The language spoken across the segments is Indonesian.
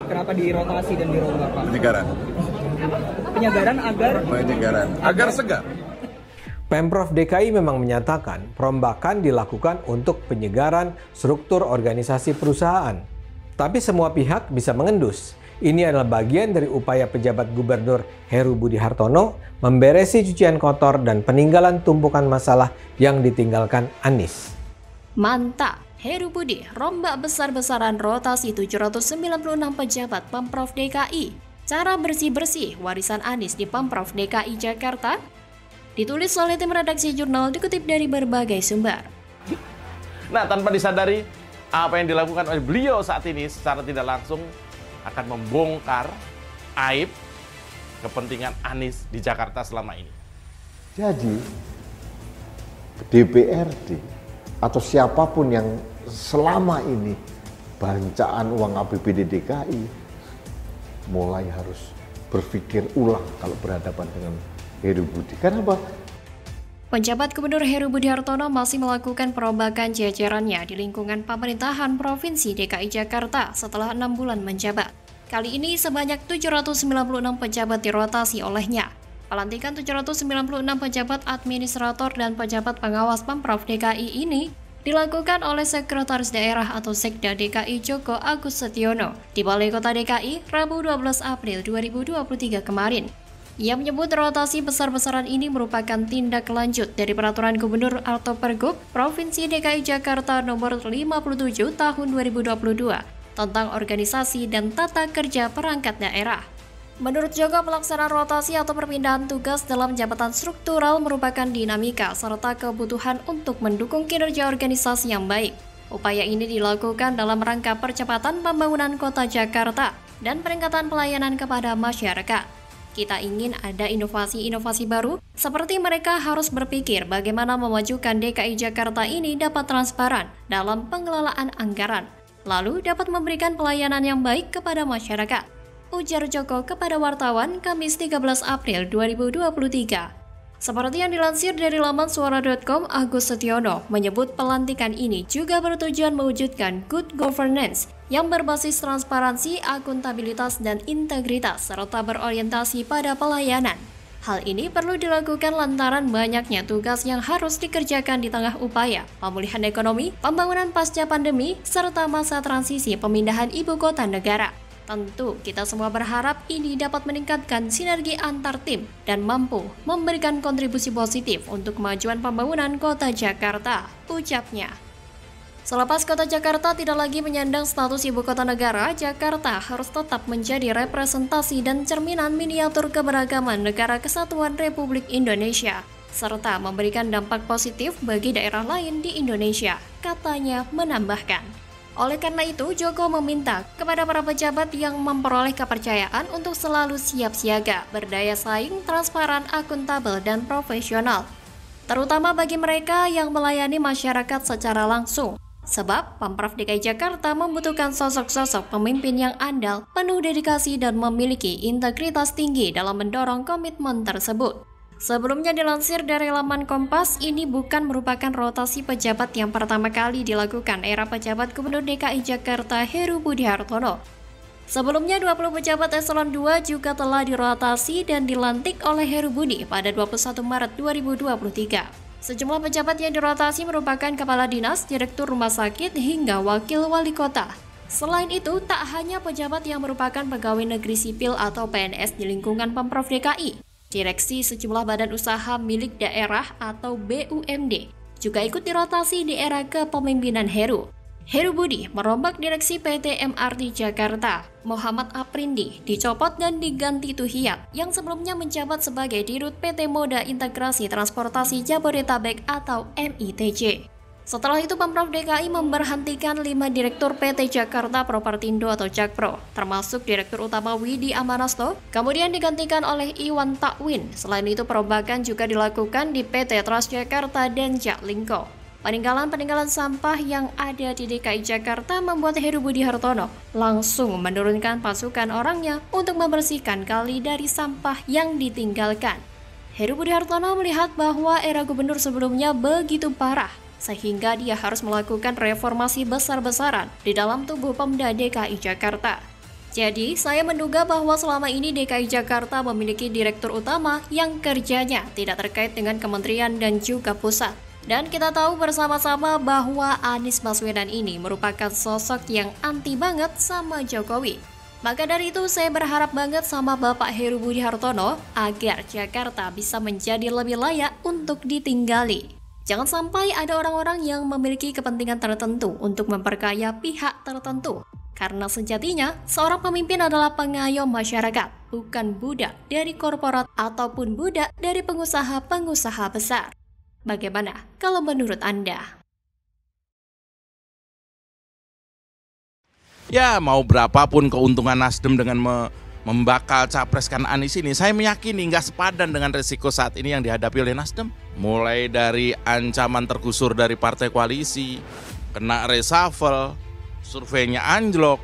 Kenapa dirotasi dan dirombak, Pak? Penyegaran. Penyegaran agar segar. Pemprov DKI memang menyatakan perombakan dilakukan untuk penyegaran struktur organisasi perusahaan. Tapi semua pihak bisa mengendus. Ini adalah bagian dari upaya pejabat Gubernur Heru Budi Hartono memberesi cucian kotor dan peninggalan tumpukan masalah yang ditinggalkan Anies. Mantap, Heru Budi rombak besar-besaran rotasi 796 pejabat Pemprov DKI. Cara bersih-bersih warisan Anies di Pemprov DKI Jakarta ditulis oleh tim redaksi jurnal dikutip dari berbagai sumber. Nah, tanpa disadari, apa yang dilakukan oleh beliau saat ini secara tidak langsung akan membongkar aib kepentingan Anies di Jakarta selama ini. Jadi, DPRD atau siapapun yang selama ini bancaan uang APBD DKI mulai harus berpikir ulang kalau berhadapan dengan Heru Budi. Kenapa? Penjabat Gubernur Heru Budi Hartono masih melakukan perombakan jajarannya di lingkungan pemerintahan Provinsi DKI Jakarta setelah 6 bulan menjabat. Kali ini sebanyak 796 pejabat dirotasi olehnya. Pelantikan 796 pejabat administrator dan pejabat pengawas Pemprov DKI ini dilakukan oleh Sekretaris Daerah atau Sekda DKI Joko Agus Setiono di Balai Kota DKI Rabu 12 April 2023 kemarin. Ia menyebut rotasi besar-besaran ini merupakan tindak lanjut dari Peraturan Gubernur atau Pergub Provinsi DKI Jakarta Nomor 57 Tahun 2022 tentang organisasi dan tata kerja perangkat daerah. Menurut Joko, pelaksanaan rotasi atau perpindahan tugas dalam jabatan struktural merupakan dinamika serta kebutuhan untuk mendukung kinerja organisasi yang baik. Upaya ini dilakukan dalam rangka percepatan pembangunan kota Jakarta dan peningkatan pelayanan kepada masyarakat. Kita ingin ada inovasi-inovasi baru, seperti mereka harus berpikir bagaimana memajukan DKI Jakarta ini dapat transparan dalam pengelolaan anggaran, lalu dapat memberikan pelayanan yang baik kepada masyarakat, ujar Joko kepada wartawan Kamis 13 April 2023. Seperti yang dilansir dari laman suara.com, Agus Setiono menyebut pelantikan ini juga bertujuan mewujudkan good governance yang berbasis transparansi, akuntabilitas, dan integritas, serta berorientasi pada pelayanan. Hal ini perlu dilakukan lantaran banyaknya tugas yang harus dikerjakan di tengah upaya pemulihan ekonomi, pembangunan pasca pandemi, serta masa transisi pemindahan ibu kota negara. Tentu, kita semua berharap ini dapat meningkatkan sinergi antar tim dan mampu memberikan kontribusi positif untuk kemajuan pembangunan kota Jakarta, ucapnya. Selepas kota Jakarta tidak lagi menyandang status ibu kota negara, Jakarta harus tetap menjadi representasi dan cerminan miniatur keberagaman Negara Kesatuan Republik Indonesia, serta memberikan dampak positif bagi daerah lain di Indonesia, katanya menambahkan. Oleh karena itu, Joko meminta kepada para pejabat yang memperoleh kepercayaan untuk selalu siap siaga, berdaya saing, transparan, akuntabel, dan profesional, terutama bagi mereka yang melayani masyarakat secara langsung. Sebab Pemprov DKI Jakarta membutuhkan sosok-sosok pemimpin yang andal, penuh dedikasi, dan memiliki integritas tinggi dalam mendorong komitmen tersebut. Sebelumnya dilansir dari laman Kompas, ini bukan merupakan rotasi pejabat yang pertama kali dilakukan era pejabat Gubernur DKI Jakarta Heru Budi Hartono. Sebelumnya 20 pejabat eselon 2 juga telah dirotasi dan dilantik oleh Heru Budi pada 21 Maret 2023. Sejumlah pejabat yang dirotasi merupakan kepala dinas, direktur rumah sakit, hingga wakil wali kota. Selain itu, tak hanya pejabat yang merupakan pegawai negeri sipil atau PNS di lingkungan Pemprov DKI, direksi sejumlah badan usaha milik daerah atau BUMD juga ikut dirotasi di era kepemimpinan Heru. Heru Budi merombak direksi PT MRT Jakarta, Muhammad Aprindi, dicopot dan diganti Tuhiyat yang sebelumnya menjabat sebagai Dirut PT Moda Integrasi Transportasi Jabodetabek atau MITJ. Setelah itu, Pemprov DKI memberhentikan 5 direktur PT Jakarta Propertindo atau Jakpro, termasuk Direktur Utama Widi Amanasto, kemudian digantikan oleh Iwan Takwin. Selain itu, perombakan juga dilakukan di PT Transjakarta dan Jaklingko. Peninggalan sampah yang ada di DKI Jakarta membuat Heru Budi Hartono langsung menurunkan pasukan orangnya untuk membersihkan kali dari sampah yang ditinggalkan. Heru Budi Hartono melihat bahwa era gubernur sebelumnya begitu parah, sehingga dia harus melakukan reformasi besar-besaran di dalam tubuh Pemda DKI Jakarta. Jadi, saya menduga bahwa selama ini DKI Jakarta memiliki direktur utama yang kerjanya tidak terkait dengan kementerian dan juga pusat. Dan kita tahu bersama-sama bahwa Anies Baswedan ini merupakan sosok yang anti banget sama Jokowi. Maka dari itu saya berharap banget sama Bapak Heru Budi Hartono agar Jakarta bisa menjadi lebih layak untuk ditinggali. Jangan sampai ada orang-orang yang memiliki kepentingan tertentu untuk memperkaya pihak tertentu. Karena sejatinya, seorang pemimpin adalah pengayom masyarakat, bukan budak dari korporat ataupun budak dari pengusaha-pengusaha besar. Bagaimana kalau menurut Anda? Ya, mau berapapun keuntungan Nasdem dengan membakal capreskan Anies ini, saya meyakini nggak sepadan dengan resiko saat ini yang dihadapi oleh Nasdem. Mulai dari ancaman tergusur dari partai koalisi, kena reshuffle, surveinya anjlok,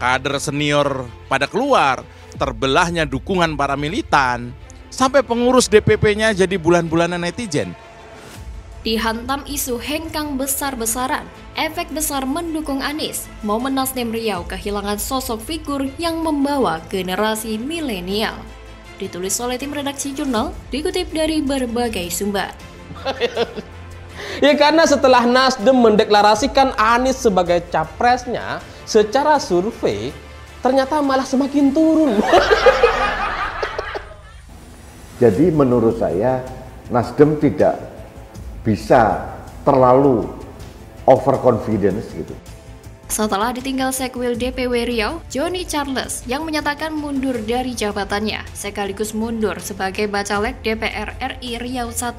kader senior pada keluar, terbelahnya dukungan para militan, sampai pengurus DPP-nya jadi bulan-bulanan netizen. Dihantam isu hengkang besar-besaran, efek besar mendukung Anies, momen Nasdem Riau kehilangan sosok figur yang membawa generasi milenial. Ditulis oleh tim redaksi jurnal, dikutip dari berbagai sumber. Ya karena setelah Nasdem mendeklarasikan Anies sebagai capresnya, secara survei ternyata malah semakin turun. Jadi menurut saya Nasdem tidak bisa terlalu overconfidence gitu. Setelah ditinggal Sekwil DPW Riau, Johnny Charles yang menyatakan mundur dari jabatannya, sekaligus mundur sebagai Bacalek DPR RI Riau 1.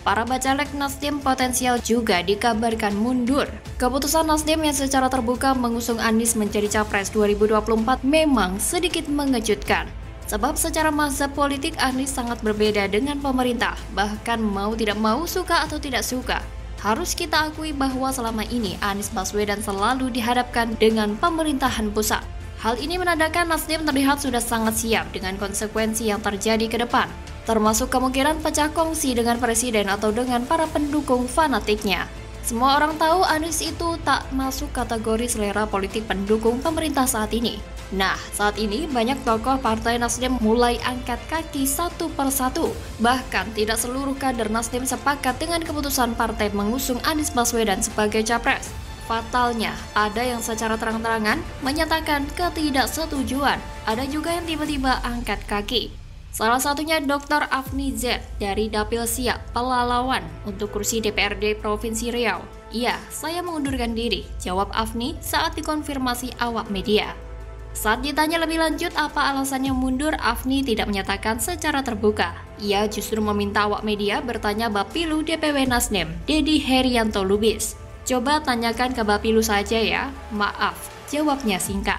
Para bacalek Nasdem potensial juga dikabarkan mundur. Keputusan Nasdem yang secara terbuka mengusung Anies menjadi Capres 2024 memang sedikit mengejutkan. Sebab secara mazhab politik Anies sangat berbeda dengan pemerintah, bahkan mau tidak mau, suka atau tidak suka. Harus kita akui bahwa selama ini Anies Baswedan selalu dihadapkan dengan pemerintahan pusat. Hal ini menandakan Nasdem terlihat sudah sangat siap dengan konsekuensi yang terjadi ke depan, termasuk kemungkinan pecah kongsi dengan presiden atau dengan para pendukung fanatiknya. Semua orang tahu Anies itu tak masuk kategori selera politik pendukung pemerintah saat ini. Nah, saat ini banyak tokoh partai Nasdem mulai angkat kaki satu persatu. Bahkan tidak seluruh kader Nasdem sepakat dengan keputusan partai mengusung Anies Baswedan sebagai capres. Fatalnya, ada yang secara terang-terangan menyatakan ketidaksetujuan. Ada juga yang tiba-tiba angkat kaki. Salah satunya Dr. Afni Z dari Dapil Siak Pelalawan untuk kursi DPRD Provinsi Riau. Iya, saya mengundurkan diri, jawab Afni saat dikonfirmasi awak media. Saat ditanya lebih lanjut apa alasannya mundur, Afni tidak menyatakan secara terbuka. Ia justru meminta awak media bertanya Bapilu DPW Nasdem, Dedi Herianto Lubis. Coba tanyakan ke Bapilu saja ya, maaf, jawabnya singkat.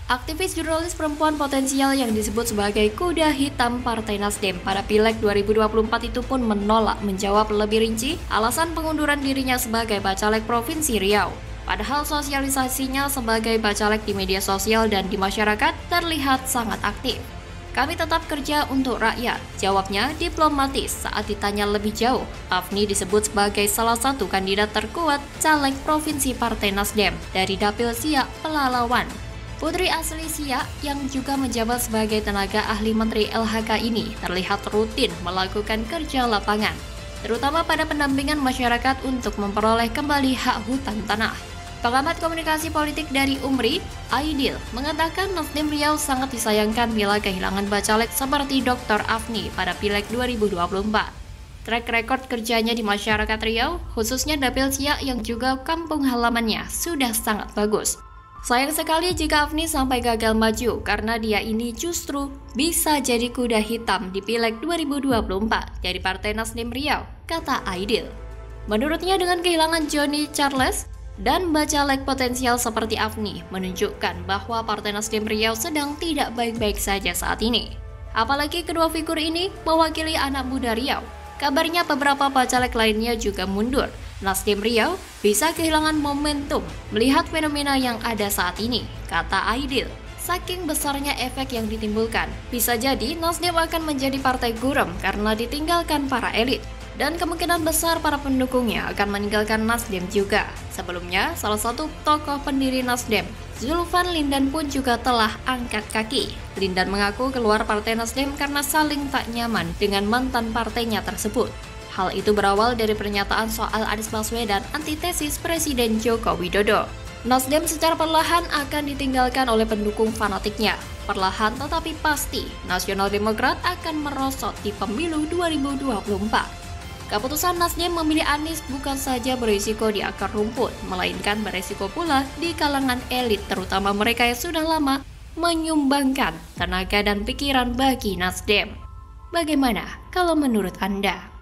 Aktivis jurnalis perempuan potensial yang disebut sebagai kuda hitam Partai Nasdem pada Pileg 2024 itu pun menolak menjawab lebih rinci alasan pengunduran dirinya sebagai Bacalek Provinsi Riau. Padahal sosialisasinya sebagai Bacalek di media sosial dan di masyarakat terlihat sangat aktif. Kami tetap kerja untuk rakyat, jawabnya diplomatis saat ditanya lebih jauh. Afni disebut sebagai salah satu kandidat terkuat caleg Provinsi Partai Nasdem dari Dapil Siak Pelalawan. Putri asli Siak yang juga menjabat sebagai tenaga ahli Menteri LHK ini terlihat rutin melakukan kerja lapangan, terutama pada pendampingan masyarakat untuk memperoleh kembali hak hutan tanah. Pengamat komunikasi politik dari UMRI, Aidil, mengatakan Nasdem Riau sangat disayangkan bila kehilangan bacalek seperti Dr. Afni pada Pileg 2024. Track record kerjanya di masyarakat Riau, khususnya Dapil Siak yang juga kampung halamannya, sudah sangat bagus. Sayang sekali jika Afni sampai gagal maju karena dia ini justru bisa jadi kuda hitam di Pileg 2024 dari Partai Nasdem Riau, kata Aidil. Menurutnya dengan kehilangan Johnny Charles dan bacalek potensial seperti Afni menunjukkan bahwa Partai Nasdem Riau sedang tidak baik-baik saja saat ini. Apalagi kedua figur ini mewakili anak muda Riau. Kabarnya beberapa bacalek lainnya juga mundur. Nasdem Riau bisa kehilangan momentum melihat fenomena yang ada saat ini, kata Aidil. Saking besarnya efek yang ditimbulkan, bisa jadi Nasdem akan menjadi partai gurem karena ditinggalkan para elit. Dan kemungkinan besar para pendukungnya akan meninggalkan Nasdem juga. Sebelumnya, salah satu tokoh pendiri Nasdem, Zulfan Lindan pun juga telah angkat kaki. Lindan mengaku keluar Partai Nasdem karena saling tak nyaman dengan mantan partainya tersebut. Hal itu berawal dari pernyataan soal Anies Baswedan antitesis Presiden Joko Widodo. Nasdem secara perlahan akan ditinggalkan oleh pendukung fanatiknya. Perlahan tetapi pasti, Nasional Demokrat akan merosot di pemilu 2024. Keputusan Nasdem memilih Anies bukan saja berisiko di akar rumput, melainkan berisiko pula di kalangan elit, terutama mereka yang sudah lama menyumbangkan tenaga dan pikiran bagi Nasdem. Bagaimana kalau menurut Anda?